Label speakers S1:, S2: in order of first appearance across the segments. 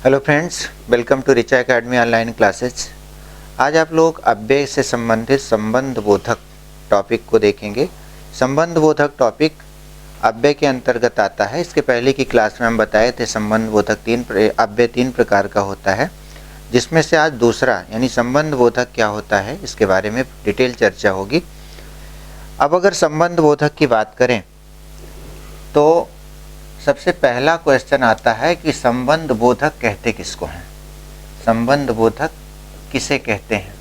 S1: Hello friends, welcome to Richa academy online classes. आज आप लोग अव्यय से संबंधित संबंध बोधक टॉपिक को देखेंगे। संबंध बोधक टॉपिक अव्यय के अंतर्गत आता है। इसके पहले की क्लास में हम बताए थे संबंध बोधक अव्यय तीन प्रकार का होता है, जिसमें से आज दूसरा यानी संबंध बोधक क्या होता है इसके बारे में डिटेल चर्चा होगी। अब अगर संबंध बोधक की बात करें तो सबसे पहला क्वेश्चन आता है कि संबंध बोधक कहते किसको हैं। संबंध बोधक किसे कहते हैं?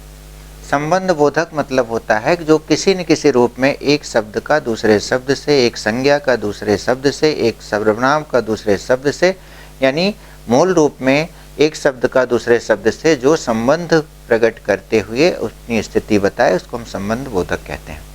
S1: संबंध बोधक मतलब होता है कि जो किसी न किसी रूप में एक शब्द का दूसरे शब्द से, एक संज्ञा का दूसरे शब्द से, एक सर्वनाम का दूसरे शब्द से, यानी मूल रूप में एक शब्द का दूसरे शब्द से जो संबंध प्रकट करते हुए अपनी स्थिति बताए, उसको हम संबंध बोधक कहते हैं।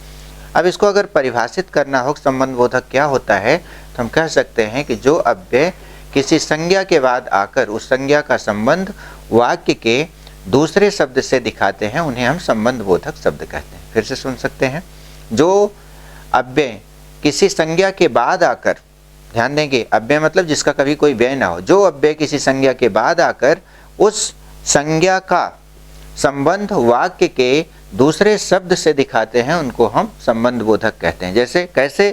S1: अब इसको अगर परिभाषित करना हो संबंध बोधक क्या होता है, तो हम कह सकते हैं कि जो अव्यय किसी संज्ञा के बाद आकर उस संज्ञा का संबंध वाक्य के दूसरे शब्द से दिखाते हैं, उन्हें हम संबंध बोधक शब्द कहते हैं। फिर से सुन सकते हैं, जो अव्यय किसी संज्ञा के बाद आकर, ध्यान देंगे, अव्यय मतलब जिसका कभी कोई व्यय ना हो, जो अव्यय किसी संज्ञा के बाद आकर उस संज्ञा का संबंध वाक्य के दूसरे शब्द से दिखाते हैं, उनको हम संबंध बोधक कहते हैं। जैसे कैसे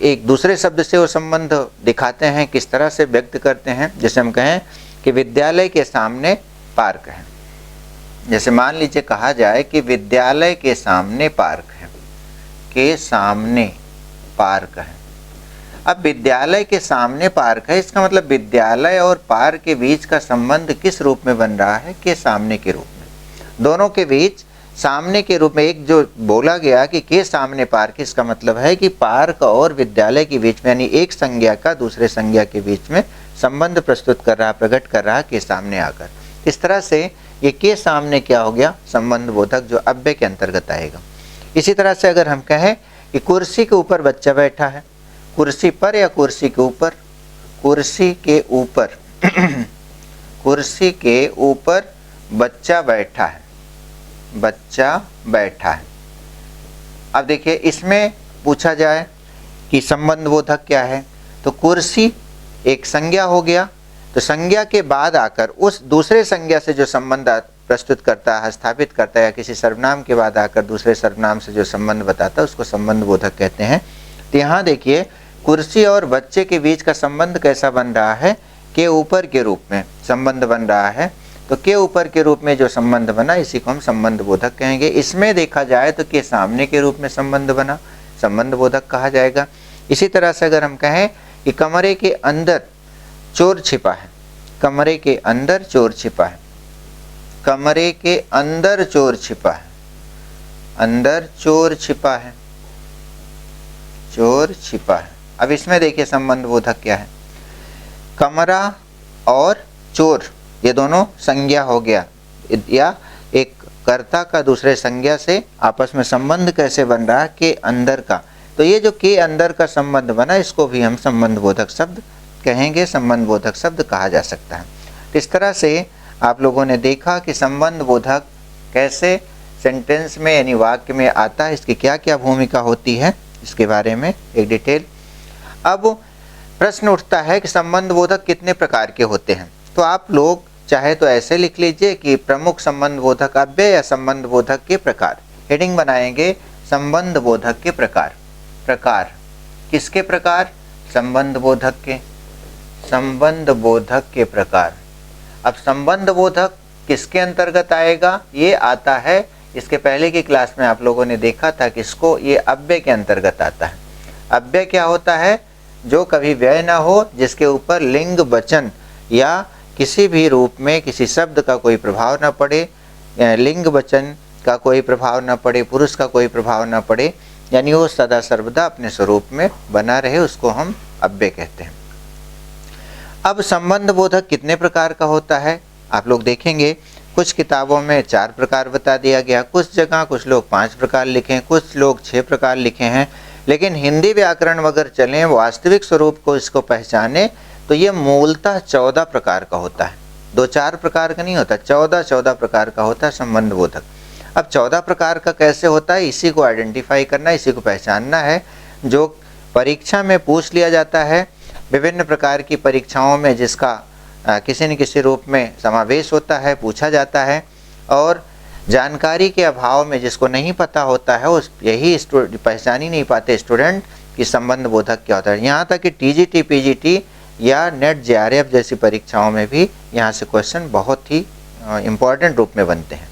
S1: एक दूसरे शब्द से वो संबंध दिखाते हैं, किस तरह से व्यक्त करते हैं। जैसे हम कहें कि विद्यालय के सामने पार्क है। जैसे मान लीजिए कहा जाए कि विद्यालय के सामने पार्क है, के सामने पार्क है। अब विद्यालय के सामने पार्क है, इसका मतलब विद्यालय और पार्क के बीच का संबंध किस रूप में बन रहा है? के सामने के रूप में। दोनों के बीच सामने के रूप में एक जो बोला गया कि के सामने पार्क, इसका मतलब है कि पार्क और विद्यालय के बीच में, यानी एक संज्ञा का दूसरे संज्ञा के बीच में संबंध प्रस्तुत कर रहा, प्रकट कर रहा के सामने आकर। इस तरह से ये के सामने क्या हो गया? संबंध बोधक, जो अव्यय के अंतर्गत आएगा। इसी तरह से अगर हम कहें कि कुर्सी के ऊपर बच्चा बैठा है, कुर्सी पर या कुर्सी के ऊपर? कुर्सी के ऊपर कुर्सी के ऊपर बच्चा बैठा है, बच्चा बैठा है। अब देखिए, इसमें पूछा जाए कि संबंध बोधक क्या है, तो कुर्सी एक संज्ञा हो गया, तो संज्ञा के बाद आकर उस दूसरे संज्ञा से जो संबंध प्रस्तुत करता है, स्थापित करता है, या किसी सर्वनाम के बाद आकर दूसरे सर्वनाम से जो संबंध बताता है, उसको संबंध बोधक कहते हैं। तो यहाँ देखिए, कुर्सी और बच्चे के बीच का संबंध कैसा बन रहा है? के ऊपर के रूप में संबंध बन रहा है। तो के ऊपर के रूप में जो संबंध बना, इसी को हम संबंध बोधक कहेंगे। इसमें देखा जाए तो के सामने के रूप में संबंध बना, संबंध बोधक कहा जाएगा। इसी तरह से अगर हम कहें कि कमरे के अंदर चोर छिपा है, कमरे के अंदर चोर छिपा है, कमरे के अंदर चोर छिपा है, अंदर चोर छिपा है, चोर छिपा है। अब इसमें देखिए संबंध बोधक क्या है? कमरा और चोर ये दोनों संज्ञा हो गया, या एक कर्ता का दूसरे संज्ञा से आपस में संबंध कैसे बन रहा है? के अंदर का। तो ये जो के अंदर का संबंध बना, इसको भी हम संबंध बोधक शब्द कहेंगे, संबंध बोधक शब्द कहा जा सकता है। इस तरह से आप लोगों ने देखा कि संबंध बोधक कैसे सेंटेंस में यानी वाक्य में आता है, इसकी क्या क्या भूमिका होती है, इसके बारे में एक डिटेल। अब प्रश्न उठता है कि संबंध बोधक कितने प्रकार के होते हैं। तो आप लोग चाहे तो ऐसे लिख लीजिए कि प्रमुख संबंध बोधक अव्यय या संबंध बोधक के प्रकार। हेडिंग बनाएंगे संबंध बोधक के प्रकार। प्रकार किसके प्रकार? संबंध बोधक के, संबंध बोधक के प्रकार। अब संबंध बोधक किसके अंतर्गत आएगा? ये आता है, इसके पहले की क्लास में आप लोगों ने देखा था कि इसको ये अव्यय के अंतर्गत आता है। अव्यय क्या होता है? जो कभी व्यय ना हो, जिसके ऊपर लिंग वचन या किसी भी रूप में किसी शब्द का कोई प्रभाव न पड़े, लिंग वचन का कोई प्रभाव न पड़े, पुरुष का कोई प्रभाव न पड़े, यानी वो सदा सर्वदा अपने स्वरूप में बना रहे, उसको हम अव्यय कहते हैं। अब संबंध बोधक कितने प्रकार का होता है आप लोग देखेंगे। कुछ किताबों में 4 प्रकार बता दिया गया, कुछ जगह कुछ लोग 5 प्रकार लिखे, कुछ लोग 6 प्रकार लिखे हैं। लेकिन हिंदी व्याकरण अगर चलें, वास्तविक स्वरूप को इसको पहचाने, तो ये मूलतः 14 प्रकार का होता है। 2-4 प्रकार का नहीं होता, 14 प्रकार का होता है संबंध बोधक। अब 14 प्रकार का कैसे होता है, इसी को आइडेंटिफाई करना, इसी को पहचानना है, जो परीक्षा में पूछ लिया जाता है। विभिन्न प्रकार की परीक्षाओं में जिसका किसी न किसी रूप में समावेश होता है, पूछा जाता है। और जानकारी के अभाव में जिसको नहीं पता होता है उस यही पहचान ही नहीं पाते स्टूडेंट कि संबंध बोधक क्या होता है। यहाँ तक कि टीजीटी, पीजीटी या नेट जेआरएफ जैसी परीक्षाओं में भी यहाँ से क्वेश्चन बहुत ही इम्पॉर्टेंट रूप में बनते हैं।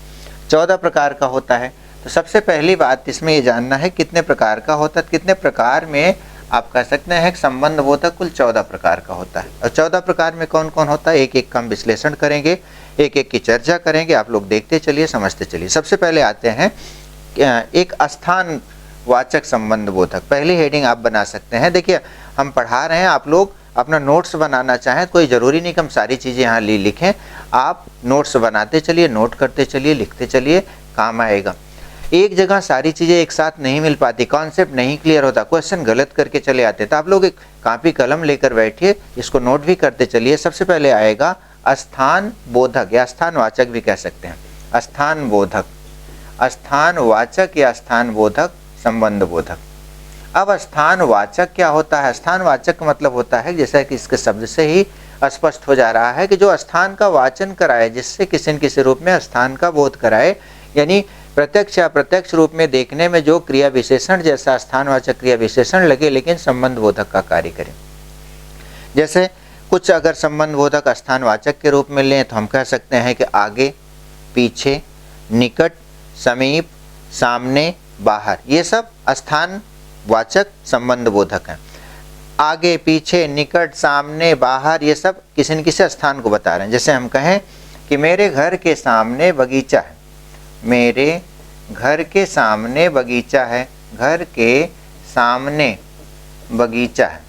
S1: 14 प्रकार का होता है। तो सबसे पहली बात इसमें ये जानना है कितने प्रकार का होता है। कितने प्रकार में आप कह सकते हैं संबंध बोधक कुल 14 प्रकार का होता है। और 14 प्रकार में कौन कौन होता है, एक एक का हम विश्लेषण करेंगे, एक एक की चर्चा करेंगे। आप लोग देखते चलिए, समझते चलिए। सबसे पहले आते हैं एक स्थान वाचक संबंध बोधक। पहली हेडिंग आप बना सकते हैं। देखिए हम पढ़ा रहे हैं, आप लोग अपना नोट्स बनाना चाहें कोई ज़रूरी नहीं कि हम सारी चीज़ें यहाँ लिखें। आप नोट्स बनाते चलिए, नोट करते चलिए, लिखते चलिए, काम आएगा। एक जगह सारी चीज़ें एक साथ नहीं मिल पाती, कॉन्सेप्ट नहीं क्लियर होता, क्वेश्चन गलत करके चले आते, तो आप लोग एक कॉपी कलम लेकर बैठिए, इसको नोट भी करते चलिए। सबसे पहले आएगा स्थान बोधक या स्थानवाचक भी कह सकते हैं। स्थान बोधक, स्थानवाचक या स्थानबोधक, संबंध बोधक। अब स्थानवाचक क्या होता है? स्थानवाचक का मतलब होता है, जैसा कि इसके शब्द से ही स्पष्ट हो जा रहा है, कि जो स्थान का वाचन कराए, जिससे किसी न किसी रूप में स्थान का बोध कराए, यानी प्रत्यक्ष या प्रत्यक्ष रूप में देखने में जो क्रिया विशेषण जैसा स्थानवाचक क्रिया विशेषण लगे लेकिन संबंध बोधक का कार्य करे। जैसे कुछ अगर संबंध बोधक स्थानवाचक के रूप में लें तो हम कह सकते हैं कि आगे, पीछे, निकट, समीप, सामने, बाहर, ये सब स्थानवाचक संबंध बोधक हैं। आगे, पीछे, निकट, सामने, बाहर, ये सब किसी न किसी स्थान को बता रहे हैं। जैसे हम कहें कि मेरे घर के सामने बगीचा है, मेरे घर के सामने बगीचा है, घर के सामने बगीचा है।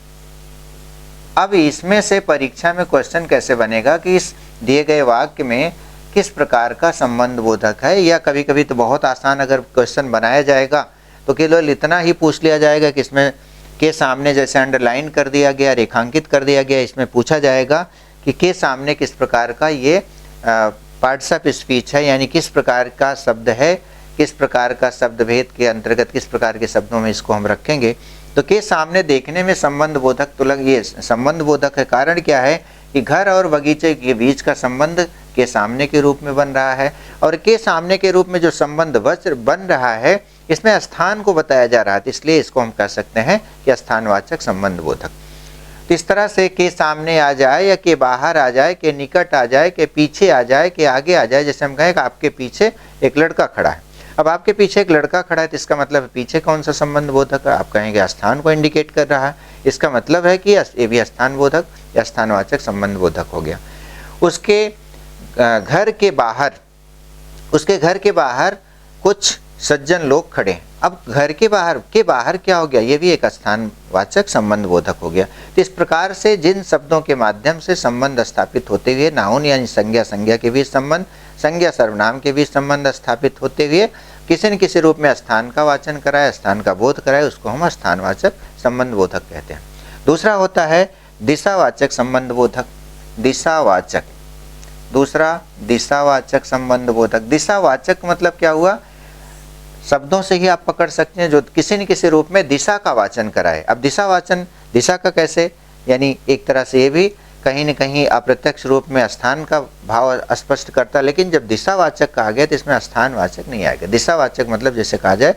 S1: अब इसमें से परीक्षा में क्वेश्चन कैसे बनेगा कि इस दिए गए वाक्य में किस प्रकार का संबंध बोधक है, या कभी कभी तो बहुत आसान अगर क्वेश्चन बनाया जाएगा तो केवल इतना ही पूछ लिया जाएगा कि इसमें के सामने जैसे अंडरलाइन कर दिया गया, रेखांकित कर दिया गया, इसमें पूछा जाएगा कि के सामने किस प्रकार का ये पार्ट्स ऑफ स्पीच है, यानी किस प्रकार का शब्द है, किस प्रकार का शब्द भेद के अंतर्गत किस प्रकार के शब्दों में इसको हम रखेंगे। तो के सामने देखने में संबंध बोधक तो ये संबंध बोधक है। कारण क्या है कि घर और बगीचे के बीच का संबंध के सामने के रूप में बन रहा है, और के सामने के रूप में जो संबंध बन रहा है इसमें स्थान को बताया जा रहा है, इसलिए इसको हम कह सकते हैं कि स्थानवाचक संबंध बोधक। इस तरह से के सामने आ जाए या के बाहर आ जाए, के निकट आ जाए, के पीछे आ जाए, के आगे आ जाए। जैसे हम कहें कि आपके पीछे एक लड़का खड़ा है, अब आपके पीछे एक लड़का खड़ा है तो इसका मतलब पीछे कौन सा संबंध बोधक है? आप कहेंगे स्थान को इंडिकेट कर रहा है, इसका मतलब है कि ये भी स्थान बोधक या स्थानवाचक संबंध बोधक हो गया। उसके घर के बाहर कुछ सज्जन लोग खड़े हैं। अब घर के बाहर क्या हो गया? ये भी एक स्थानवाचक संबंध बोधक हो गया। तो इस प्रकार से जिन शब्दों के माध्यम से संबंध स्थापित होते हुए नाउन यानी संज्ञा के बीच संबंध, संज्ञा सर्वनाम के बीच संबंध स्थापित होते हुए किसी न किसी रूप में स्थान का वाचन कराए, स्थान का बोध कराए, उसको हम स्थानवाचक संबंध बोधक कहते हैं। दूसरा होता है दिशावाचक संबंध बोधक। दूसरा दिशावाचक संबंध बोधक। दिशावाचक मतलब क्या हुआ? शब्दों से ही आप पकड़ सकते हैं जो किसी न किसी रूप में दिशा का वाचन कराए। अब दिशा का कैसे? यानी एक तरह से ये भी कहीं न कहीं अप्रत्यक्ष रूप में स्थान का भाव स्पष्ट करता है, लेकिन जब दिशावाचक कहा गया तो इसमें स्थानवाचक नहीं आएगा। दिशावाचक मतलब जैसे कहा जाए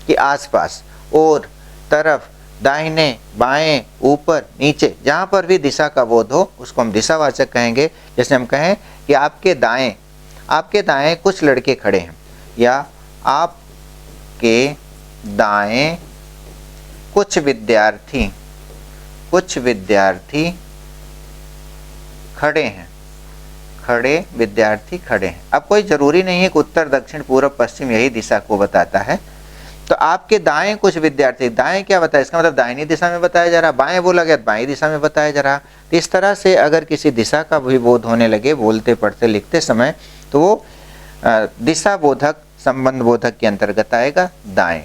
S1: कि आसपास, और, तरफ, दाहिने, बाएं, ऊपर, नीचे, जहाँ पर भी दिशा का बोध हो उसको हम दिशावाचक कहेंगे। जैसे हम कहें कि आपके दाएं कुछ लड़के खड़े हैं, या आपके दाएं कुछ विद्यार्थी खड़े हैं। अब कोई जरूरी नहीं है कि उत्तर, दक्षिण, पूर्व, पश्चिम यही दिशा को बताता है। तो आपके दाएं कुछ विद्यार्थी, दाएं क्या बताया? इसका मतलब दाहिनी दिशा में बताया जा रहा, बाएं बोला गया बाएं दिशा में बताया जा रहा। तो इस तरह से अगर किसी दिशा का भी बोध होने लगे बोलते, पढ़ते, लिखते समय, तो वो दिशा बोधक संबंध बोधक के अंतर्गत आएगा, दाएं।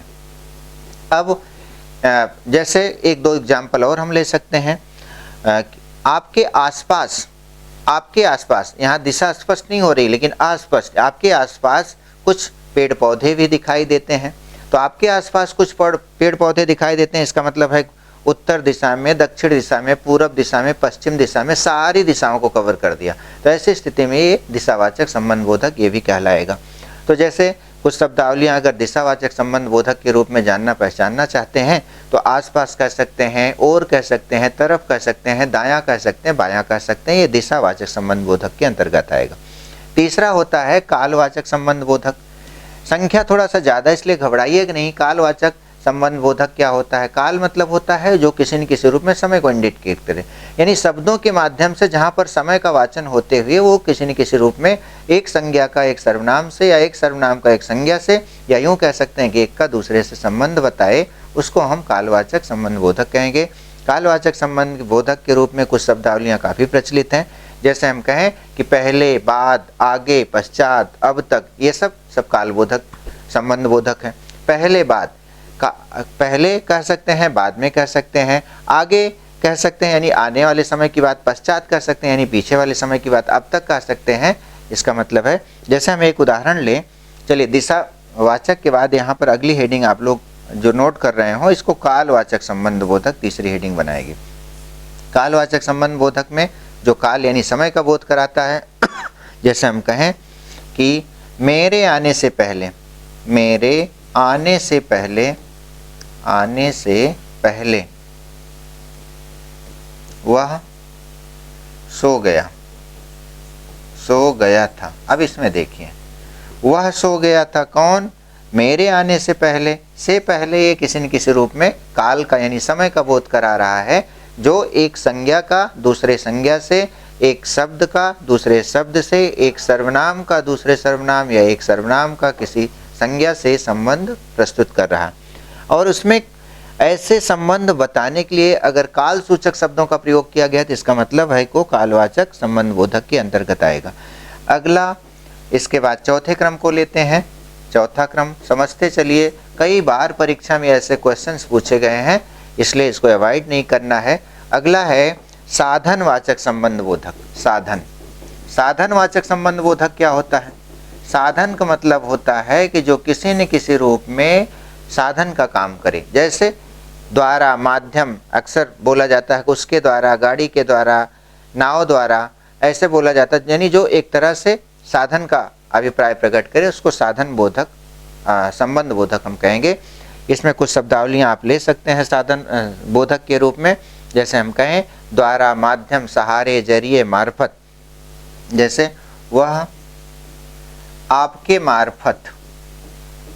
S1: अब जैसे एक दो एग्जाम्पल और हम ले सकते हैं। आपके आसपास, यहाँ दिशा स्पष्ट नहीं हो रही लेकिन अस्पष्ट, आपके आसपास कुछ पेड़ पौधे भी दिखाई देते हैं। तो आपके आसपास कुछ पेड़ पौधे दिखाई देते हैं, इसका मतलब है उत्तर दिशा में, दक्षिण दिशा में, पूर्व दिशा में, पश्चिम दिशा में, सारी दिशाओं को कवर कर दिया। तो ऐसी स्थिति में ये दिशावाचक संबंध बोधक ये भी कहलाएगा। तो जैसे कुछ शब्दावलियाँ अगर दिशावाचक संबंध बोधक के रूप में जानना पहचानना चाहते हैं तो आसपास कह सकते हैं, और कह सकते हैं, तरफ कह सकते हैं, दायां कह सकते हैं, बायां कह सकते हैं, ये दिशावाचक संबंध बोधक के अंतर्गत आएगा। तीसरा होता है कालवाचक संबंध बोधक। संख्या थोड़ा सा ज़्यादा इसलिए घबराइए कि नहीं। कालवाचक संबंध बोधक क्या होता है? काल मतलब होता है जो किसी न किसी रूप में समय को इंडिकेट करे, यानी शब्दों के माध्यम से जहाँ पर समय का वाचन होते हुए वो किसी न किसी रूप में एक संज्ञा का एक सर्वनाम से या एक सर्वनाम का एक संज्ञा से या यूँ कह सकते हैं कि एक का दूसरे से संबंध बताए, उसको हम कालवाचक संबंध बोधक कहेंगे। कालवाचक संबंध बोधक के रूप में कुछ शब्दावलियाँ काफ़ी प्रचलित हैं। जैसे हम कहें कि पहले, बाद, आगे, पश्चात, अब तक, ये सब कालबोधक संबंध बोधक हैं। पहले, बाद का पहले कह सकते हैं, बाद में कह सकते हैं, आगे कह सकते हैं यानी आने वाले समय की बात, पश्चात कह सकते हैं यानी पीछे वाले समय की बात, अब तक कह सकते हैं। इसका मतलब है, जैसे हम एक उदाहरण लें, चलिए दिशावाचक के बाद यहाँ पर अगली हेडिंग आप लोग जो नोट कर रहे हो इसको कालवाचक संबंध बोधक तीसरी हेडिंग बनाएगी। कालवाचक संबंध बोधक में जो काल यानी समय का बोध कराता है, जैसे हम कहें कि मेरे आने से पहले, मेरे आने से पहले, आने से पहले वह सो गया, सो गया था। अब इसमें देखिए, वह सो गया था, कौन? मेरे आने से पहले ये किसी न किसी रूप में काल का यानी समय का बोध करा रहा है, जो एक संज्ञा का दूसरे संज्ञा से, एक शब्द का दूसरे शब्द से, एक सर्वनाम का दूसरे सर्वनाम या एक सर्वनाम का किसी संज्ञा से संबंध प्रस्तुत कर रहा है। और उसमें ऐसे संबंध बताने के लिए अगर काल सूचक शब्दों का प्रयोग किया गया तो इसका मतलब है को कालवाचक संबंध बोधक के अंतर्गत आएगा। अगला इसके बाद चौथे क्रम को लेते हैं। चौथा क्रम समझते चलिए, कई बार परीक्षा में ऐसे क्वेश्चंस पूछे गए हैं, इसलिए इसको अवॉइड नहीं करना है। अगला है साधनवाचक संबंध बोधक। साधन, साधनवाचक संबंध बोधक क्या होता है? साधन का मतलब होता है कि जो किसी न किसी रूप में साधन का काम करे, जैसे द्वारा, माध्यम अक्सर बोला जाता है, उसके द्वारा, गाड़ी के द्वारा, नाव द्वारा, ऐसे बोला जाता है, यानी जो एक तरह से साधन का अभिप्राय प्रकट करे उसको साधन बोधक संबंध बोधक हम कहेंगे। इसमें कुछ शब्दावलियाँ आप ले सकते हैं साधन बोधक के रूप में, जैसे हम कहें द्वारा, माध्यम, सहारे, जरिए, मार्फत। जैसे वह आपके मार्फत,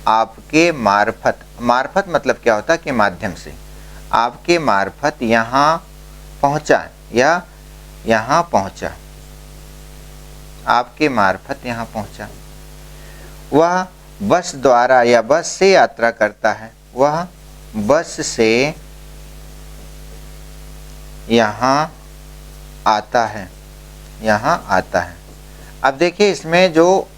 S1: आपके मार्फत, मार्फत मतलब क्या होता है कि माध्यम से, आपके मार्फत यहाँ पहुँचा या यहाँ पहुँचा, आपके मार्फत यहाँ पहुँचा। वह बस द्वारा या बस से यात्रा करता है, वह बस से यहाँ आता है, यहाँ आता है। अब देखिए इसमें जो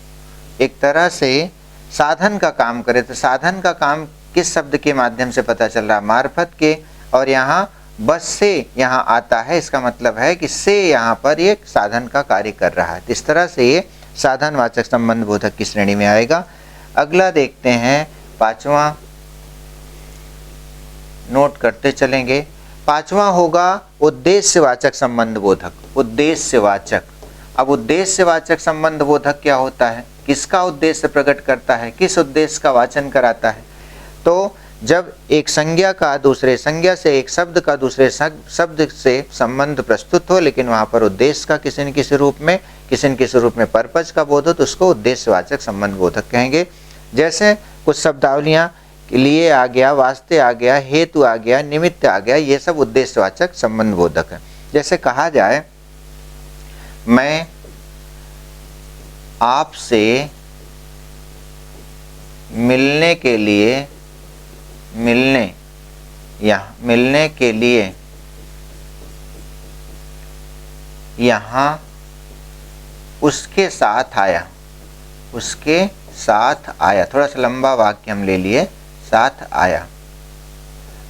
S1: एक तरह से साधन का काम करे, तो साधन का काम किस शब्द के माध्यम से पता चल रहा है? मार्फत के। और यहाँ बस से यहाँ आता है, इसका मतलब है कि से यहाँ पर ये साधन का कार्य कर रहा है। इस तरह से ये साधनवाचक संबंध बोधक की श्रेणी में आएगा। अगला देखते हैं पांचवा, नोट करते चलेंगे। पांचवा होगा उद्देश्यवाचक संबंध बोधक। उद्देश्यवाचक, अब उद्देश्यवाचक संबंध बोधक क्या होता है? किसका उद्देश्य प्रकट करता है, किस उद्देश्य का वाचन कराता है? तो जब एक संज्ञा का दूसरे संज्ञा से, एक शब्द का दूसरे शब्द से संबंध प्रस्तुत हो, लेकिन वहाँ पर उद्देश्य का किसी न किसी रूप में, किसी न किसी रूप में पर्पज का बोध हो, तो उसको उद्देश्यवाचक संबंध बोधक कहेंगे। जैसे कुछ शब्दावलियाँ लिए आ गया, वास्ते आ गया, हेतु आ गया, निमित्त आ गया, ये सब उद्देश्यवाचक संबंध बोधक है। जैसे कहा जाए मैं आपसे मिलने के लिए, मिलने के लिए यहाँ उसके साथ आया, उसके साथ आया। थोड़ा सा लंबा वाक्य हम ले लिए, साथ आया।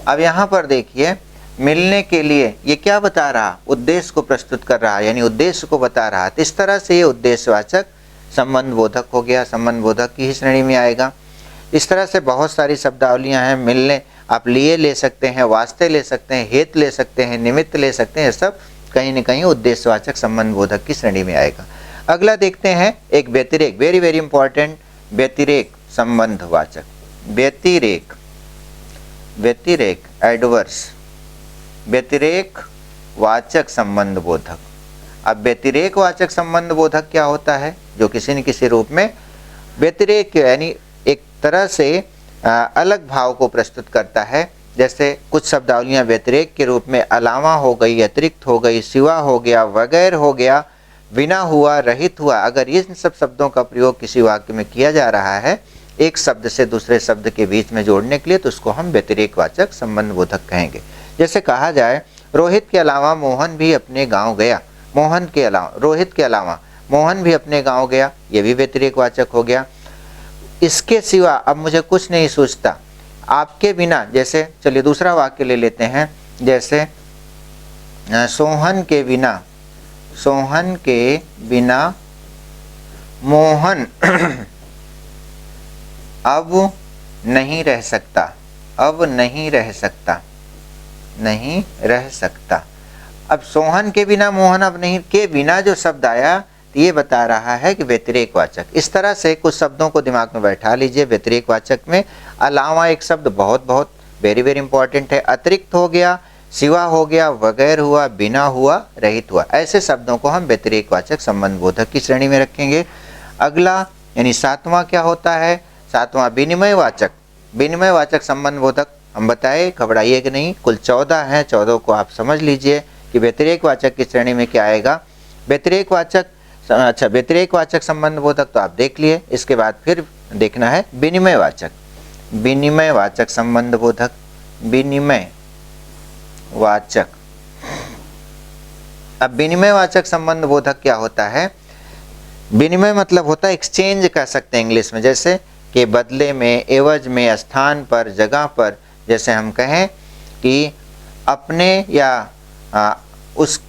S1: अब यहाँ पर देखिए मिलने के लिए ये क्या बता रहा? उद्देश्य को प्रस्तुत कर रहा है, यानी उद्देश्य को बता रहा है। तो इस तरह से ये उद्देश्यवाचक संबंध बोधक हो गया, संबंध बोधक की ही श्रेणी में आएगा। इस तरह से बहुत सारी शब्दावलियां हैं। मिलने, आप लिए ले सकते हैं, वास्ते ले सकते हैं, हेत ले सकते हैं, निमित्त ले सकते हैं, ये सब कहीं न कहीं उद्देश्यवाचक संबंध बोधक की श्रेणी में आएगा। अगला देखते हैं एक व्यतिरेक, वेरी वेरी इंपॉर्टेंट, व्यतिरेक संबंधवाचक। व्यतिरेक, व्यतिरेक एडवर्स, व्यतिरेक वाचक संबंध बोधक। अब व्यतिरेक वाचक संबंध बोधक क्या होता है? जो किसी न किसी रूप में व्यतिरेक यानी एक तरह से अलग भाव को प्रस्तुत करता है। जैसे कुछ शब्दावलियां व्यतिरेक के रूप में अलावा हो गई, अतिरिक्त हो गई, सिवा हो गया, वगैर हो गया, बिना हुआ, रहित हुआ। अगर इन सब शब्दों का प्रयोग किसी वाक्य में किया जा रहा है एक शब्द से दूसरे शब्द के बीच में जोड़ने के लिए, तो उसको हम व्यतिरेक वाचक संबंध बोधक कहेंगे। जैसे कहा जाए रोहित के अलावा मोहन भी अपने गांव गया, मोहन के अलावा, रोहित के अलावा मोहन भी अपने गांव गया, ये भी व्यतिरेक वाचक हो गया। इसके सिवा अब मुझे कुछ नहीं सूझता, आपके बिना, जैसे चलिए दूसरा वाक्य ले लेते हैं, जैसे सोहन के बिना, सोहन के बिना मोहन अब नहीं रह सकता, अब नहीं रह सकता, नहीं रह सकता। अब सोहन के बिना मोहन अब नहीं, के बिना जो शब्द आया तो ये बता रहा है कि व्यतिरेक वाचक। इस तरह से कुछ शब्दों को दिमाग में बैठा लीजिए। व्यतिरेक वाचक में अलावा एक शब्द बहुत बहुत वेरी वेरी इंपॉर्टेंट है, अतिरिक्त हो गया, सिवा हो गया, वगैर हुआ, बिना हुआ, रहित हुआ, ऐसे शब्दों को हम व्यतिरेक वाचक संबंध बोधक की श्रेणी में रखेंगे। अगला यानी सातवां क्या होता है? सातवां विनिमय वाचक, विनिमय वाचक संबंध बोधक। हम बताए, घबराइए कि नहीं, कुल 14 हैं, 14 को आप समझ लीजिए कि व्यतिरेक वाचक की श्रेणी में क्या आएगा। व्यतिरेक वाचक, अच्छा व्यतिरेक वाचक संबंध बोधक तो आप देख लिए, इसके बाद फिर देखना है विनिमय वाचक, विनिमय वाचक संबंध बोधक, विनिमय वाचक। अब विनिमय वाचक संबंध बोधक क्या होता है? विनिमय मतलब होता है एक्सचेंज कह सकते हैं इंग्लिश में, जैसे के बदले में, एवज में, स्थान पर, जगह पर। जैसे हम कहें कि अपने या उस,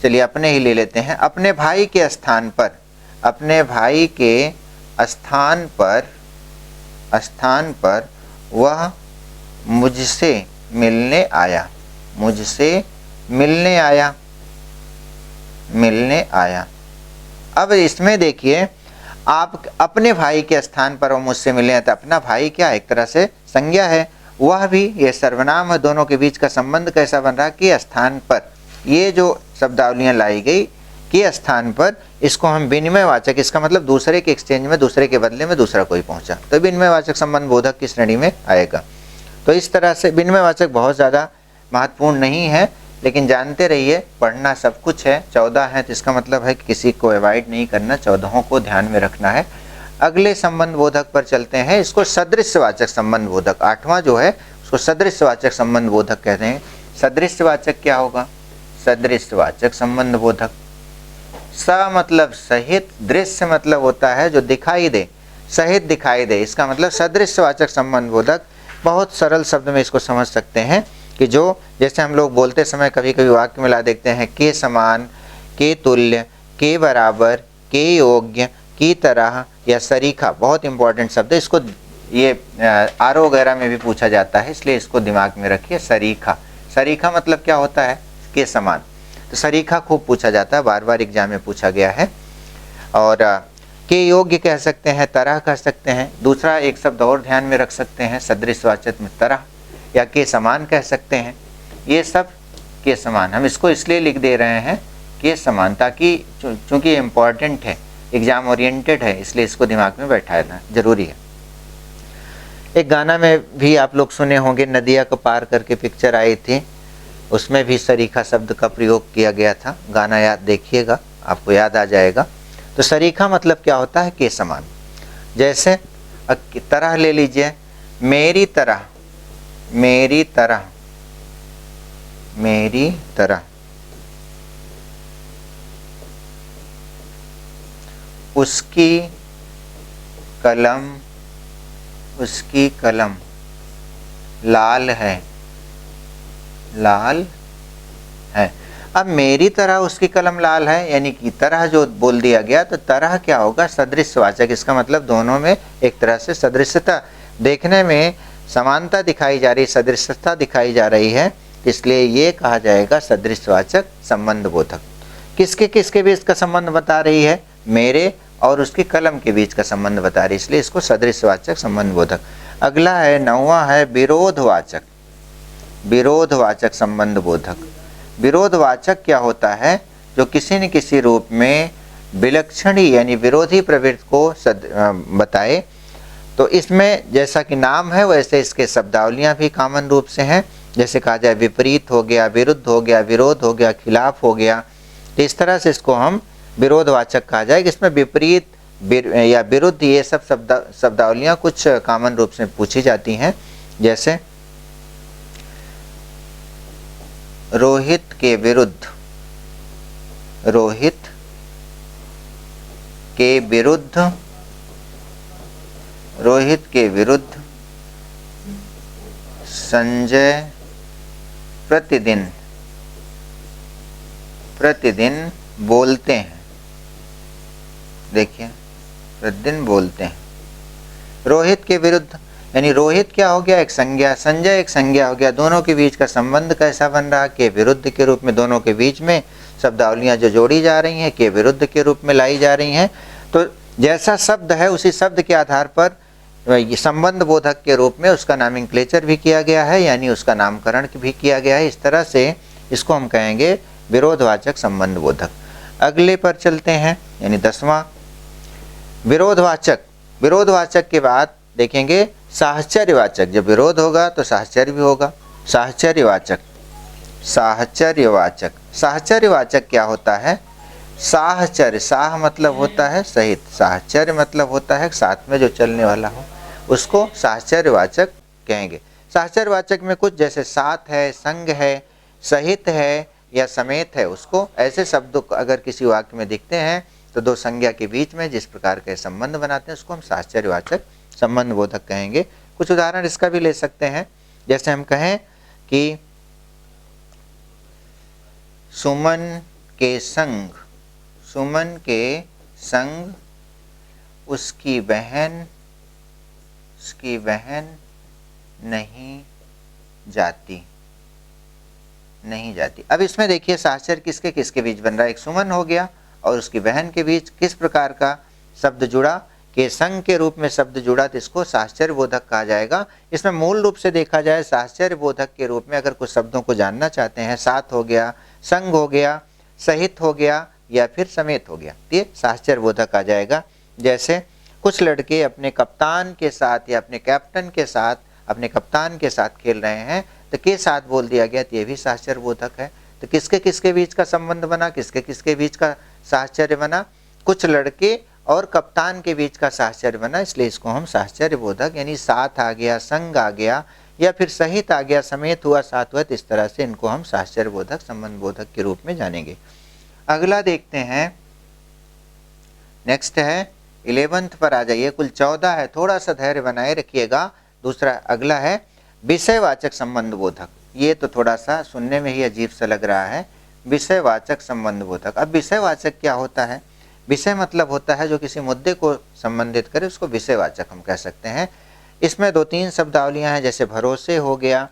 S1: चलिए अपने ही ले लेते हैं, अपने भाई के स्थान पर, अपने भाई के स्थान पर, स्थान पर वह मुझसे मिलने आया, मुझसे मिलने आया, मिलने आया। अब इसमें देखिए, आप अपने भाई के स्थान पर वो मुझसे मिले हैं, तो अपना भाई क्या एक तरह से संज्ञा है, वह भी ये सर्वनाम है। दोनों के बीच का संबंध कैसा बन रहा कि स्थान पर, ये जो शब्दावलियां लाई गई के स्थान पर, इसको हम विनिमय वाचक, इसका मतलब दूसरे के एक्सचेंज में, दूसरे के बदले में दूसरा कोई पहुंचा, तो विनिमय वाचक संबंध बोधक की श्रेणी में आएगा। तो इस तरह से विनिमय वाचक बहुत ज़्यादा महत्वपूर्ण नहीं है, लेकिन जानते रहिए, पढ़ना सब कुछ है। 14 है तो इसका मतलब है कि किसी को अवॉइड नहीं करना, 14 को ध्यान में रखना है। अगले संबंध बोधक पर चलते हैं, इसको सदृशवाचक संबंध बोधक, 8वां जो है उसको सदृशवाचक संबंध बोधक कहते हैं। सदृशवाचक क्या होगा? सदृशवाचक संबंध बोधक, स मतलब सहित, दृश्य मतलब होता है जो दिखाई दे, सहित दिखाई दे, इसका मतलब सदृशवाचक संबंध बोधक। बहुत सरल शब्द में इसको समझ सकते हैं कि जो, जैसे हम लोग बोलते समय कभी कभी वाक्य में ला देखते हैं के समान, के तुल्य, के बराबर, के योग्य, की तरह या सरीखा, बहुत इंपॉर्टेंट शब्द है। इसको ये आरो वगैरह में भी पूछा जाता है, इसलिए इसको दिमाग में रखिए। सरीखा, सरीखा मतलब क्या होता है? के समान। तो सरीखा खूब पूछा जाता है, बार बार एग्जाम में पूछा गया है। और के योग्य कह सकते हैं, तरह कह सकते हैं। दूसरा एक शब्द और ध्यान में रख सकते हैं सदृशवाचक में, तरह, या के समान कह सकते हैं। ये सब के समान, हम इसको इसलिए लिख दे रहे हैं के समान, ताकि चूंकि ये इम्पॉर्टेंट है, एग्जाम ओरिएंटेड है, इसलिए इसको दिमाग में बैठाना जरूरी है। एक गाना में भी आप लोग सुने होंगे, नदिया को पार करके पिक्चर आई थी, उसमें भी सरीखा शब्द का प्रयोग किया गया था। गाना याद देखिएगा, आपको याद आ जाएगा। तो सरीखा मतलब क्या होता है? के समान। जैसे तरह ले लीजिए, मेरी तरह, मेरी तरह, मेरी तरह, उसकी कलम, उसकी कलम लाल है, लाल है। अब मेरी तरह उसकी कलम लाल है, यानी कि तरह जो बोल दिया गया, तो तरह क्या होगा? सदृशवाचक। इसका मतलब दोनों में एक तरह से सदृशता, देखने में समानता दिखाई जा रही, सदृशता दिखाई जा रही है, इसलिए ये कहा जाएगा सदृशवाचक संबंध बोधक। किसके किसके बीच का संबंध बता रही है? मेरे और उसकी कलम के बीच का संबंध बता रही है, इसलिए इसको सदृशवाचक संबंध बोधक। अगला है 9वां है विरोधवाचक, विरोधवाचक संबंध बोधक। विरोधवाचक क्या होता है? जो किसी न किसी रूप में विलक्षणी यानी विरोधी प्रवृत्ति को बताए। तो इसमें जैसा कि नाम है वैसे इसके शब्दावलियां भी कॉमन रूप से हैं। जैसे कहा जाए विपरीत हो गया, विरुद्ध हो गया, विरोध हो गया, खिलाफ हो गया, तो इस तरह से इसको हम विरोधवाचक कहा जाएगा। इसमें विपरीत या विरुद्ध ये सब शब्दावलियां कुछ कॉमन रूप से पूछी जाती हैं। जैसे रोहित के विरुद्ध, रोहित के विरुद्ध, रोहित के विरुद्ध संजय प्रतिदिन प्रतिदिन बोलते हैं। देखिए, प्रतिदिन बोलते हैं। रोहित के विरुद्ध यानी रोहित क्या हो गया? एक संज्ञा, संजय एक संज्ञा हो गया। दोनों के बीच का संबंध कैसा बन रहा? के विरुद्ध के रूप में। दोनों के बीच में शब्दावलियां जो जोड़ी जा रही हैं के विरुद्ध के रूप में लाई जा रही हैं। तो जैसा शब्द है उसी शब्द के आधार पर संबंध बोधक के रूप में उसका नामिनक्लेचर भी किया गया है, यानी उसका नामकरण भी किया गया है। इस तरह से इसको हम कहेंगे विरोधवाचक संबंध बोधक। अगले पर चलते हैं, यानी 10वां विरोधवाचक। विरोधवाचक के बाद देखेंगे साहचर्यवाचक। जब विरोध होगा तो साहचर्य भी होगा। साहचर्यवाचक, साहचर्यवाचक, साहचर्यवाचक क्या होता है? साहचर्य, साह मतलब होता है सहित, साहचर्य मतलब होता है साथ में जो चलने वाला हो, उसको साहचर्यवाचक कहेंगे। साहचर्यवाचक में कुछ जैसे साथ है, संग है, सहित है या समेत है, उसको ऐसे शब्दों अगर किसी वाक्य में दिखते हैं तो दो संज्ञा के बीच में जिस प्रकार के संबंध बनाते हैं उसको हम साहचर्यवाचक संबंध बोधक कहेंगे। कुछ उदाहरण इसका भी ले सकते हैं। जैसे हम कहें कि सुमन के संग, सुमन के संग उसकी बहन नहीं जाती, नहीं जाती। अब इसमें देखिए साहचर्य किसके किसके बीच बन रहा है? एक सुमन हो गया और उसकी बहन के बीच किस प्रकार का शब्द जुड़ा? के संग के रूप में शब्द जुड़ा, तो इसको साहचर्य बोधक कहा जाएगा। इसमें मूल रूप से देखा जाए साहचर्य बोधक के रूप में अगर कुछ शब्दों को जानना चाहते हैं, साथ हो गया, संग हो गया, सहित हो गया या फिर समेत हो गया, ये साहचर्य बोधक आ जाएगा। जैसे कुछ लड़के अपने कप्तान के साथ या अपने कैप्टन के साथ, अपने कप्तान के साथ खेल रहे हैं, तो के साथ बोल दिया गया, तो ये भी साहचर्य बोधक है। तो किसके किसके बीच का संबंध बना? किसके किसके बीच का साहचर्य बना? कुछ लड़के और कप्तान के बीच का साहचर्य बना, इसलिए इसको हम साहचर्य बोधक यानी साथ आ गया, संग आ गया या फिर सहित आ गया, समेत हुआ, साथ हुआ, तो इस तरह से इनको हम साहचर्य बोधक संबंध बोधक के रूप में जानेंगे। अगला देखते हैं, नेक्स्ट है 11th पर आ जाइए। कुल 14 है, थोड़ा सा धैर्य बनाए रखिएगा। दूसरा अगला है विषयवाचक संबंध बोधक। ये तो थोड़ा सा सुनने में ही अजीब सा लग रहा है, विषयवाचक संबंध बोधक। अब विषयवाचक क्या होता है? विषय मतलब होता है जो किसी मुद्दे को संबंधित करे, उसको विषयवाचक हम कह सकते हैं। इसमें 2-3 शब्दावलियां हैं, जैसे भरोसे हो गया,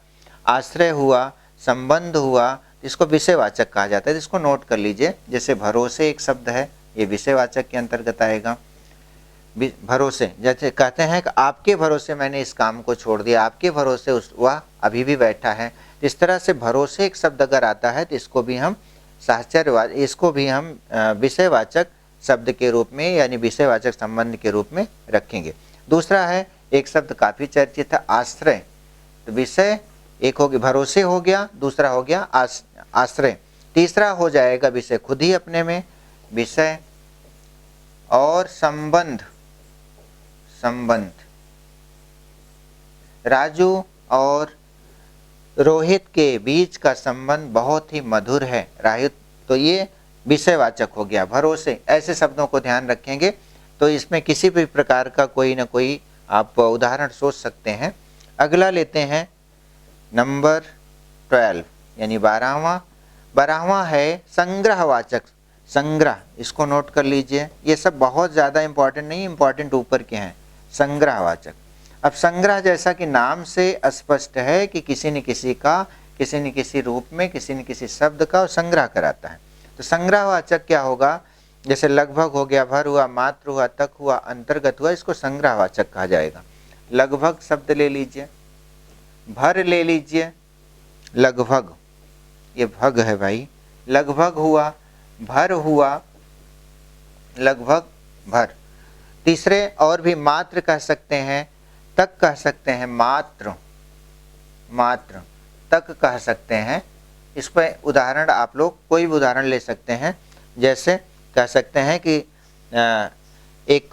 S1: आश्रय हुआ, संबंध हुआ, इसको विषयवाचक कहा जाता है। इसको नोट कर लीजिए। जैसे भरोसे एक शब्द है, ये विषयवाचक के अंतर्गत आएगा। भरोसे, जैसे कहते हैं कि आपके भरोसे मैंने इस काम को छोड़ दिया, आपके भरोसे वह अभी भी बैठा है। इस तरह से भरोसे एक शब्द अगर आता है तो इसको भी हम साहचर्यवाचक, इसको भी हम विषयवाचक शब्द के रूप में यानी विषयवाचक संबंध के रूप में रखेंगे। दूसरा है एक शब्द काफी चर्चित है, आश्रय। तो विषय एक हो गया, भरोसे हो गया, दूसरा हो गया आश्रय, तीसरा हो जाएगा विषय खुद ही अपने में, विषय और संबंध। संबंध, राजू और रोहित के बीच का संबंध बहुत ही मधुर है, राहित, तो ये विषयवाचक हो गया। भरोसे, ऐसे शब्दों को ध्यान रखेंगे तो इसमें किसी भी प्रकार का कोई ना कोई आप उदाहरण सोच सकते हैं। अगला लेते हैं नंबर 12 यानी 12वां है संग्रहवाचक। संग्रह, इसको नोट कर लीजिए। ये सब बहुत ज़्यादा इंपॉर्टेंट नहीं, इंपॉर्टेंट ऊपर के हैं। संग्रहवाचक, अब संग्रह जैसा कि नाम से स्पष्ट है कि किसी न किसी का, किसी न किसी रूप में, किसी न किसी शब्द का संग्रह कराता है। तो संग्रहवाचक क्या होगा? जैसे लगभग हो गया, भर हुआ, मात्र हुआ, तक हुआ, अंतर्गत हुआ, इसको संग्रहवाचक कहा जाएगा। लगभग शब्द ले लीजिए, भर ले लीजिए, लगभग, ये भग है भाई, लगभग हुआ, भर हुआ, लगभग भर। तीसरे और भी मात्र कह सकते हैं, तक कह सकते हैं, मात्र, मात्र, तक कह सकते हैं। इस पर उदाहरण आप लोग कोई भी उदाहरण ले सकते हैं। जैसे कह सकते हैं कि एक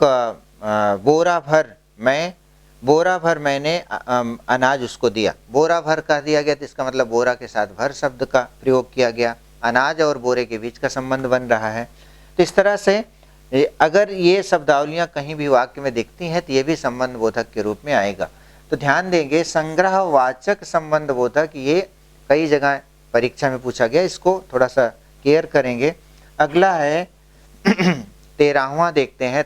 S1: बोरा भर मैंने अनाज उसको दिया। बोरा भर कह दिया गया तो इसका मतलब बोरा के साथ भर शब्द का प्रयोग किया गया, अनाज और बोरे के बीच का संबंध बन रहा है। तो इस तरह से अगर ये शब्दावलियाँ कहीं भी वाक्य में दिखती हैं तो ये भी संबंध बोधक के रूप में आएगा। तो ध्यान देंगे, संग्रहवाचक संबंध बोधक ये कई जगह परीक्षा में पूछा गया, इसको थोड़ा सा केयर करेंगे। अगला है 13वां देखते हैं,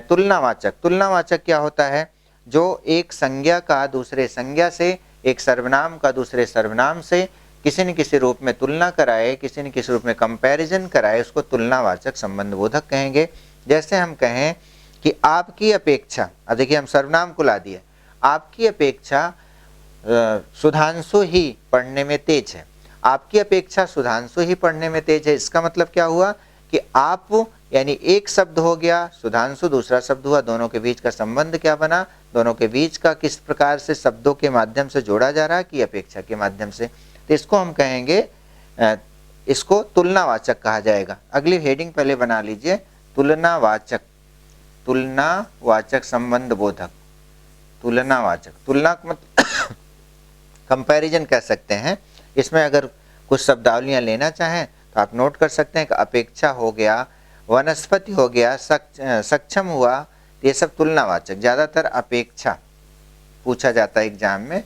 S1: तुलनावाचक। तुलनावाचक क्या होता है? जो एक संज्ञा का दूसरे संज्ञा से, एक सर्वनाम का दूसरे सर्वनाम से किसी न किसी रूप में तुलना कराए, किसी न किसी रूप में कंपैरिजन कराए, उसको तुलनावाचक संबंध बोधक कहेंगे। जैसे हम कहें कि आपकी अपेक्षा, अब देखिए हम सर्वनाम को ला दिए, आपकी अपेक्षा सुधांशु ही पढ़ने में तेज है। आपकी अपेक्षा सुधांशु ही पढ़ने में तेज है, इसका मतलब क्या हुआ कि आप यानी एक शब्द हो गया, सुधांशु दूसरा शब्द हुआ, दोनों के बीच का संबंध क्या बना, दोनों के बीच का किस प्रकार से शब्दों के माध्यम से जोड़ा जा रहा है कि अपेक्षा के माध्यम से। तो इसको हम कहेंगे, इसको तुलनावाचक कहा जाएगा। अगली हेडिंग पहले बना लीजिए, तुलनावाचक, तुलनावाचक संबंध बोधक। तुलनावाचक, तुलना मतलब कंपैरिजन कह सकते हैं। इसमें अगर कुछ शब्दावलियां लेना चाहें तो आप नोट कर सकते हैं कि अपेक्षा हो गया, वनस्पति हो गया, सक्षम हुआ, ये सब तुलनावाचक। ज़्यादातर अपेक्षा पूछा जाता है एग्जाम में,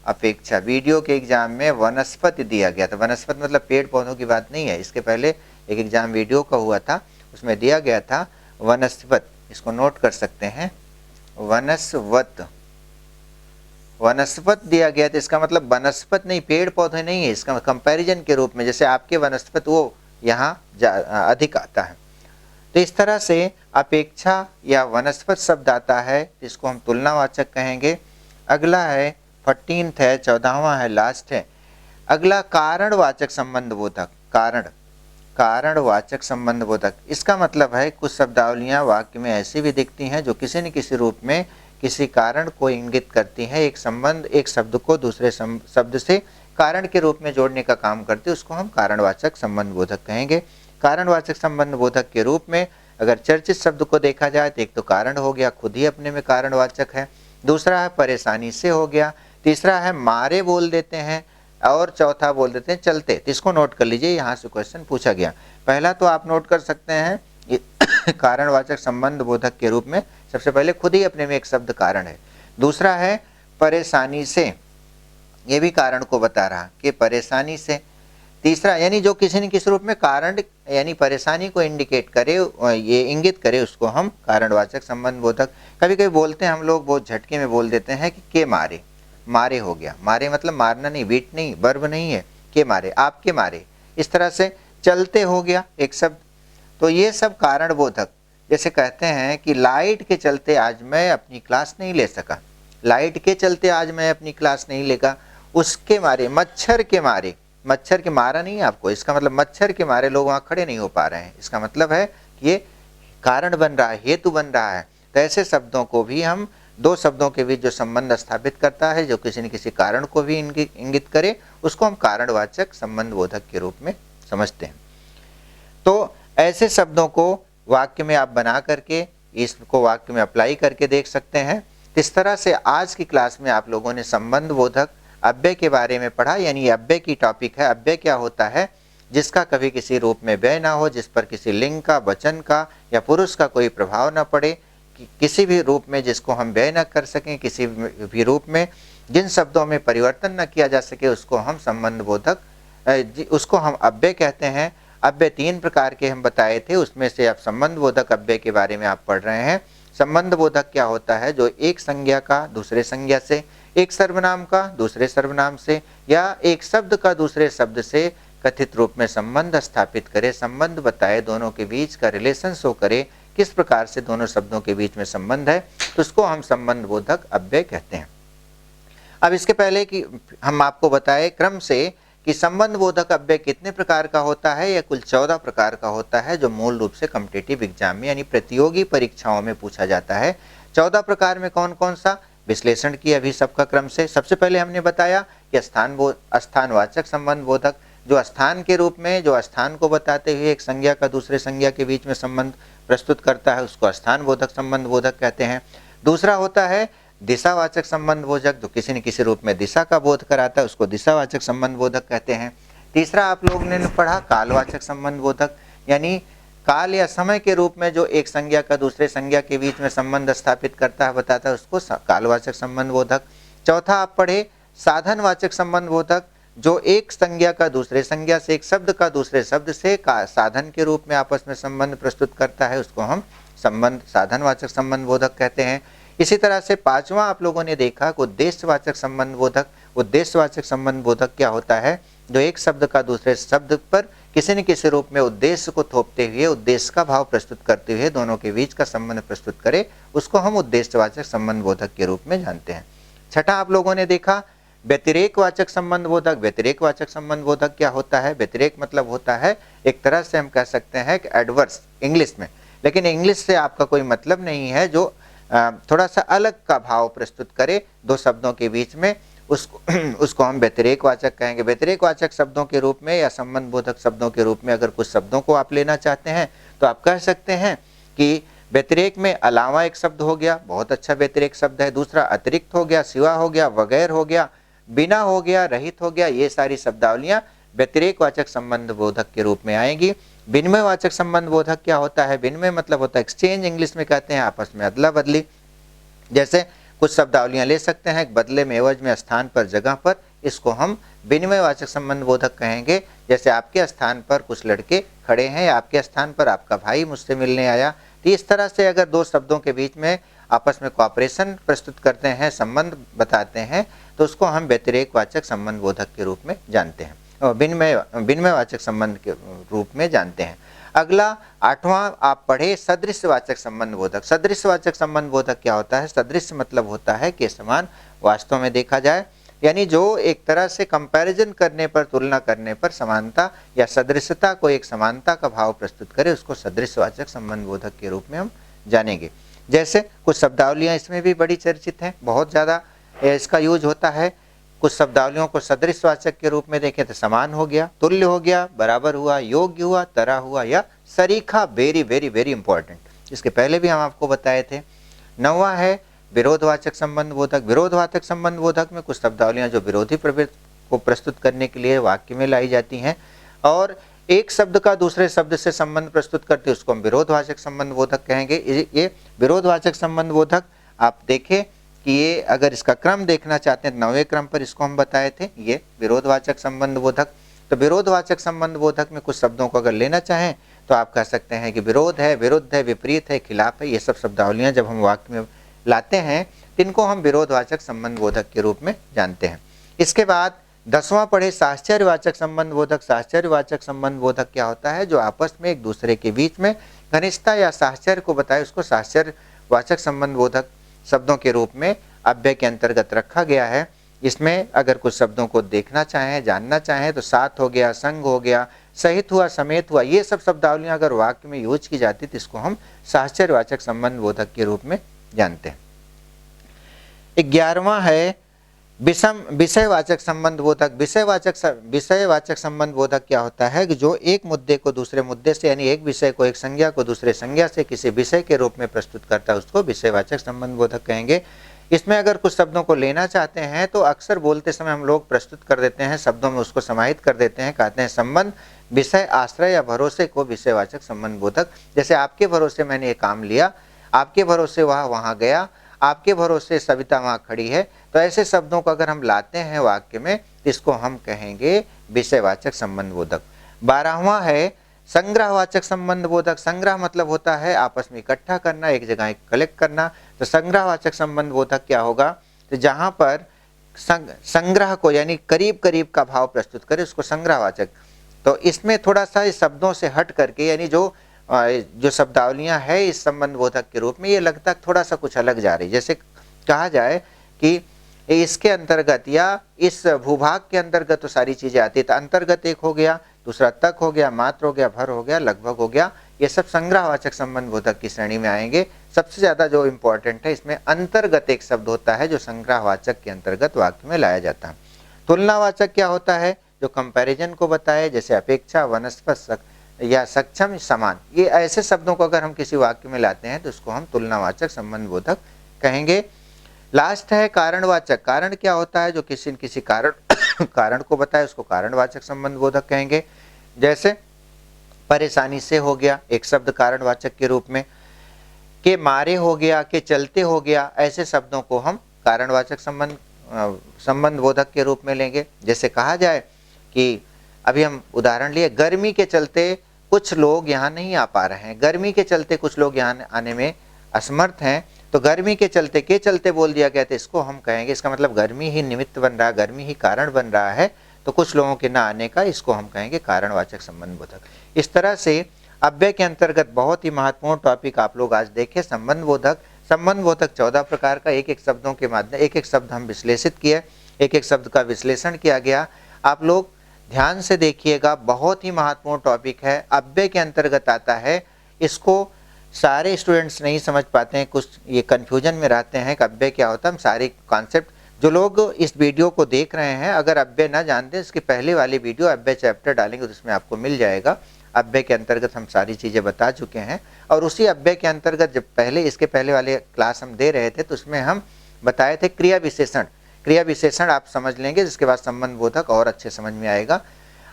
S1: अपेक्षा। वीडियो के एग्जाम में वनस्पति दिया गया था, वनस्पति मतलब पेड़ पौधों की बात नहीं है, इसके पहले एक एग्जाम वीडियो का हुआ था, उसमें दिया गया था वनस्पत, इसको नोट कर सकते हैं, वनस्वत, वनस्पत दिया गया था, इसका मतलब वनस्पत नहीं, पेड़ पौधे नहीं है, इसका कंपैरिजन के रूप में, जैसे आपके वनस्पत वो यहाँ अधिक आता है। तो इस तरह से अपेक्षा या वनस्पत शब्द आता है, इसको हम तुलनावाचक कहेंगे। अगला है 14th है, 14वां है, लास्ट है। अगला कारणवाचक संबंध बोधक। कारण, कारणवाचक संबंध बोधक, इसका मतलब है कुछ शब्दावलियां वाक्य में ऐसी भी दिखती हैं जो किसी न किसी रूप में किसी कारण को इंगित करती है। एक संबंध, एक शब्द को दूसरे शब्द से कारण के रूप में जोड़ने का काम करती है, उसको हम कारणवाचक संबंध बोधक कहेंगे। कारणवाचक संबंध बोधक के रूप में अगर चर्चित शब्द को देखा जाए तो एक तो कारण हो गया, खुद ही अपने में कारणवाचक है, दूसरा है परेशानी से हो गया, तीसरा है मारे बोल देते हैं, और चौथा बोल देते हैं चलते। तो इसको नोट कर लीजिए, यहाँ से क्वेश्चन पूछा गया। पहला तो आप नोट कर सकते हैं कारणवाचक संबंध बोधक के रूप में सबसे पहले खुद ही अपने में एक शब्द कारण है। दूसरा है परेशानी से, ये भी कारण को बता रहा कि परेशानी से। तीसरा यानी जो किसी न किसी रूप में कारण यानी परेशानी को इंडिकेट करे, ये इंगित करे, उसको हम कारणवाचक संबंध बोधक। कभी कभी बोलते हैं हम लोग, बहुत झटके में बोल देते हैं कि के मारे, मारे हो गया, मारे मतलब मारना नहीं, बीट नहीं, वर्ब नहीं है, के मारे, आपके मारे। इस तरह से चलते हो गया एक शब्द। तो ये सब कारण बोधक। जैसे कहते हैं कि लाइट के चलते आज मैं अपनी क्लास नहीं ले सका, लाइट के चलते आज मैं अपनी क्लास नहीं लेगा, उसके मारे, मच्छर के मारे, मच्छर के मारा नहीं है आपको, इसका मतलब मच्छर के मारे लोग वहाँ खड़े नहीं हो पा रहे हैं, इसका मतलब है कि ये कारण बन रहा है, हेतु बन रहा है। तो ऐसे शब्दों को भी हम, दो शब्दों के बीच जो संबंध स्थापित करता है, जो किसी न किसी कारण को भी इंगित करे, उसको हम कारणवाचक संबंध बोधक के रूप में समझते हैं। तो ऐसे शब्दों को वाक्य में आप बना करके इसको वाक्य में अप्लाई करके देख सकते हैं। इस तरह से आज की क्लास में आप लोगों ने संबंध बोधक अव्यय के बारे में पढ़ा। यानी ये अव्यय की टॉपिक है। अव्यय क्या होता है? जिसका कभी किसी रूप में व्यय ना हो, जिस पर किसी लिंग का, वचन का या पुरुष का कोई प्रभाव ना पड़े, किसी भी रूप में जिसको हम व्यय न कर सकें, किसी भी रूप में जिन शब्दों में परिवर्तन न किया जा सके, उसको हम संबंध बोधक, उसको हम अव्यय कहते हैं। अव्यय 3 प्रकार के हम बताए थे, उसमें से अब संबंध बोधक अव्यय के बारे में आप पढ़ रहे हैं। संबंध बोधक क्या होता है? जो एक संज्ञा का दूसरे संज्ञा से, एक सर्वनाम का दूसरे सर्वनाम से या एक शब्द का दूसरे शब्द से कथित रूप में संबंध स्थापित करे, संबंध बताए, दोनों के बीच का रिलेशन शो करे, किस प्रकार से दोनों शब्दों के बीच में संबंध है, तो उसको हम संबंध बोधक अव्यय कहते हैं। अब इसके पहले कि हम आपको बताएं क्रम से कि संबंध बोधक अव्यय कितने प्रकार का होता है, या कुल 14 प्रकार का होता है, जो मूल रूप से कॉम्पिटिटिव एग्जाम में यानी प्रतियोगी परीक्षाओं में पूछा जाता है। 14 प्रकार में कौन कौन सा विश्लेषण किया अभी सबका क्रम से। सबसे पहले हमने बताया कि स्थानवाचक संबंध बोधक, जो स्थान के रूप में, जो स्थान को बताते हुए एक संज्ञा का दूसरे संज्ञा के बीच में संबंध प्रस्तुत करता है, उसको स्थान बोधक संबंध बोधक कहते हैं। दूसरा होता है दिशावाचक संबंध बोधक, जो किसी न किसी रूप में दिशा का बोध कराता है, उसको दिशावाचक संबंध बोधक कहते हैं। तीसरा आप लोगों ने पढ़ा कालवाचक संबंध बोधक, यानी काल या समय के रूप में जो एक संज्ञा का दूसरे संज्ञा के बीच में संबंध स्थापित करता है, बताता है, उसको कालवाचक संबंध बोधक। चौथा आप पढ़े साधनवाचक संबंध बोधक, जो एक संज्ञा का दूसरे संज्ञा से, एक शब्द का दूसरे शब्द से साधन के रूप में आपस में संबंध प्रस्तुत करता है, उसको हम साधनवाचक संबंध बोधक कहते हैं। इसी तरह से पांचवा आप लोगों ने देखा उद्देश्यवाचक संबंध बोधक। उद्देश्यवाचक संबंध बोधक क्या होता है? जो एक शब्द का दूसरे शब्द पर किसी न किसी रूप में उद्देश्य को थोपते हुए, उद्देश्य का भाव प्रस्तुत करते हुए दोनों के बीच का संबंध प्रस्तुत करे, उसको हम उद्देश्यवाचक संबंध बोधक के रूप में जानते हैं। छठा आप लोगों ने देखा व्यतिरेकवाचक संबंध बोधक। व्यतिरेकवाचक संबंध बोधक क्या होता है? व्यतिरेक मतलब होता है एक तरह से हम कह सकते हैं कि एडवर्स इंग्लिश में, लेकिन इंग्लिश से आपका कोई मतलब नहीं है, जो थोड़ा सा अलग का भाव प्रस्तुत करे दो शब्दों के बीच में, उसको हम व्यतिरेकवाचक कहेंगे। व्यतिरेकवाचक शब्दों के रूप में या संबंध बोधक शब्दों के रूप में अगर कुछ शब्दों को आप लेना चाहते हैं तो आप कह सकते हैं कि व्यतिरेक में अलावा एक शब्द हो गया, बहुत अच्छा व्यतिरेक शब्द है। दूसरा अतिरिक्त हो गया, सिवा हो गया, वगैर हो गया, बिना हो गया, रहित हो गया, ये सारी शब्दावलियां व्यतिरेकवाचक संबंध बोधक के रूप में आएंगी। विनिमयवाचक संबंध बोधक क्या होता है? विनिमय मतलब होता है एक्सचेंज, इंग्लिश में कहते हैं आपस में अदला बदली। जैसे कुछ शब्दावलियां ले सकते हैं, बदले में, एवज में, स्थान पर, जगह पर, इसको हम विनिमयवाचक संबंध बोधक कहेंगे। जैसे आपके स्थान पर कुछ लड़के खड़े हैं, आपके स्थान पर आपका भाई मुझसे मिलने आया, तो इस तरह से अगर दो शब्दों के बीच में आपस में कोऑपरेशन प्रस्तुत करते हैं, संबंध बताते हैं, तो उसको हम व्यतिरेकवाचक संबंध बोधक के रूप में जानते हैं और विनिमयवाचक संबंध के रूप में जानते हैं। अगला आठवां आप पढ़े सदृशवाचक संबंध बोधक। सदृशवाचक संबंध बोधक क्या होता है? सदृश मतलब होता है कि समान वास्तव में देखा जाए, यानी जो एक तरह से कंपैरिजन करने पर, तुलना करने पर समानता या सदृशता को, एक समानता का भाव प्रस्तुत करे, उसको सदृशवाचक संबंध बोधक के रूप में हम जानेंगे। जैसे कुछ शब्दावलियां इसमें भी बड़ी चर्चित हैं, बहुत ज़्यादा इसका यूज होता है। कुछ शब्दावलियों को सदृशवाचक के रूप में देखें तो समान हो गया, तुल्य हो गया, बराबर हुआ, योग्य हुआ, तरह हुआ या सरीखा। वेरी वेरी वेरी इंपॉर्टेंट, इसके पहले भी हम आपको बताए थे। नौवां है विरोधवाचक संबंध बोधक। विरोधवाचक संबंध बोधक में कुछ शब्दावलियां जो विरोधी प्रवृत्ति को प्रस्तुत करने के लिए वाक्य में लाई जाती हैं और एक शब्द का दूसरे शब्द से संबंध प्रस्तुत करते, उसको हम विरोधवाचक संबंध बोधक कहेंगे। ये विरोधवाचक संबंध बोधक आप देखें कि ये अगर इसका क्रम देखना चाहते हैं, 9वें क्रम पर इसको हम बताए थे, ये विरोधवाचक संबंध बोधक। तो विरोधवाचक संबंध बोधक में कुछ शब्दों को अगर लेना चाहें तो आप कह सकते हैं कि विरोध है, विरुद्ध है, विपरीत है, खिलाफ है। ये सब शब्दावलियां जब हम वाक्य में लाते हैं, इनको हम विरोधवाचक संबंध बोधक के रूप में जानते हैं। इसके बाद 10वां पढ़े साहचर्यवाचक संबंध बोधक। साहचर्यवाचक संबंध बोधक क्या होता है? जो आपस में एक दूसरे के बीच में घनिष्ठता या साहचर्य को बताए, उसको साहचर्यवाचक संबंध बोधक शब्दों के रूप में अव्यय के अंतर्गत रखा गया है। इसमें अगर कुछ शब्दों को देखना चाहें, जानना चाहें तो साथ हो गया, संग हो गया, सहित हुआ, समेत हुआ, ये सब शब्दावलियां अगर वाक्य में यूज की जाती तो इसको हम साहचर्यवाचक संबंध बोधक के रूप में जानते हैं। 11वां है विषयवाचक संबंध बोधक। विषयवाचक संबंध बोधक क्या होता है कि जो एक मुद्दे को दूसरे मुद्दे से, यानी एक विषय को, एक संज्ञा को दूसरे संज्ञा से किसी विषय के रूप में प्रस्तुत करता है, उसको विषयवाचक संबंध बोधक कहेंगे। इसमें अगर कुछ शब्दों को लेना चाहते हैं तो अक्सर बोलते समय हम लोग प्रस्तुत कर देते हैं, शब्दों में उसको समाहित कर देते हैं, कहते हैं संबंध, विषय, आश्रय या भरोसे को विषयवाचक संबंध बोधक। जैसे आपके भरोसे मैंने ये काम लिया, आपके भरोसे वह वहाँ गया, आपके भरोसे सविता वहाँ खड़ी है, तो ऐसे शब्दों को अगर हम लाते हैं वाक्य में, इसको हम कहेंगे विषयवाचक संबंध बोधक। 12वां है संग्रहवाचक संबंधबोधक, संग्रह मतलब होता है आपस में इकट्ठा करना, एक जगह कलेक्ट करना। तो संग्रहवाचक संबंधबोधक क्या होगा, तो जहां पर संग्रह को यानी करीब करीब का भाव प्रस्तुत करे उसको संग्रहवाचक। तो इसमें थोड़ा सा इस शब्दों से हट करके यानी जो शब्दावलियां है इस संबंधबोधक के रूप में, ये लगता थोड़ा सा कुछ अलग जा रही। जैसे कहा जाए कि इसके अंतर्गत या इस भूभाग के अंतर्गत तो सारी चीजें आती है, तो अंतर्गत एक हो गया, दूसरा तक हो गया, मात्र हो गया, भर हो गया, लगभग हो गया, ये सब संग्रहवाचक संबंधबोधक की श्रेणी में आएंगे। सबसे ज्यादा जो इंपॉर्टेंट है इसमें अंतर्गत एक शब्द होता है जो संग्रहवाचक के अंतर्गत वाक्य में लाया जाता है। तुलनावाचक क्या होता है, जो कंपैरिजन को बताए, जैसे अपेक्षा, वनस्पत या सक्षम, समान, ये ऐसे शब्दों को अगर हम किसी वाक्य में लाते हैं तो उसको हम तुलनावाचक संबंधबोधक कहेंगे। लास्ट है कारणवाचक। कारण क्या होता है, जो किसी न किसी कारण को बताए उसको कारणवाचक संबंधबोधक कहेंगे। जैसे परेशानी से हो गया एक शब्द कारणवाचक के रूप में, के मारे हो गया, के चलते हो गया, ऐसे शब्दों को हम कारणवाचक संबंधबोधक के रूप में लेंगे। जैसे कहा जाए कि अभी हम उदाहरण लिए, गर्मी के चलते कुछ लोग यहाँ नहीं आ पा रहे हैं, गर्मी के चलते कुछ लोग यहाँ आने में असमर्थ हैं, तो गर्मी के चलते बोल दिया गया, तो इसको हम कहेंगे, इसका मतलब गर्मी ही निमित्त बन रहा है, गर्मी ही कारण बन रहा है, तो कुछ लोगों के ना आने का इसको हम कहेंगे कारणवाचक संबंधबोधक। इस तरह से अव्यय के अंतर्गत बहुत ही महत्वपूर्ण टॉपिक आप लोग आज देखे, संबंधबोधक। संबंधबोधक 14 प्रकार का, एक एक शब्दों के माध्यम एक एक शब्द हम विश्लेषित किए, एक एक शब्द का विश्लेषण किया गया। आप लोग ध्यान से देखिएगा, बहुत ही महत्वपूर्ण टॉपिक है, अव्यय के अंतर्गत आता है। इसको सारे स्टूडेंट्स नहीं समझ पाते हैं, कुछ ये कन्फ्यूजन में रहते हैं कि अव्यय क्या होता है। हम सारे कॉन्सेप्ट, जो लोग इस वीडियो को देख रहे हैं अगर अव्यय ना जानते, इसकी पहले वाली वीडियो अव्यय चैप्टर डालेंगे तो उसमें आपको मिल जाएगा। अव्यय के अंतर्गत हम सारी चीज़ें बता चुके हैं, और उसी अव्यय के अंतर्गत जब इसके पहले वाले क्लास हम दे रहे थे तो उसमें हम बताए थे क्रिया विशेषण। क्रिया विशेषण आप समझ लेंगे, जिसके बाद संबंधबोधक और अच्छे समझ में आएगा।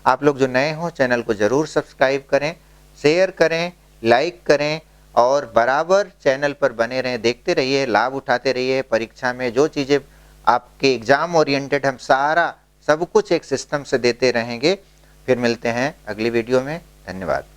S1: आप लोग जो नए हो चैनल को ज़रूर सब्सक्राइब करें, शेयर करें, लाइक करें और बराबर चैनल पर बने रहें, देखते रहिए, लाभ उठाते रहिए। परीक्षा में जो चीज़ें आपके एग्ज़ाम ओरिएंटेड हम सारा सब कुछ एक सिस्टम से देते रहेंगे। फिर मिलते हैं अगली वीडियो में। धन्यवाद।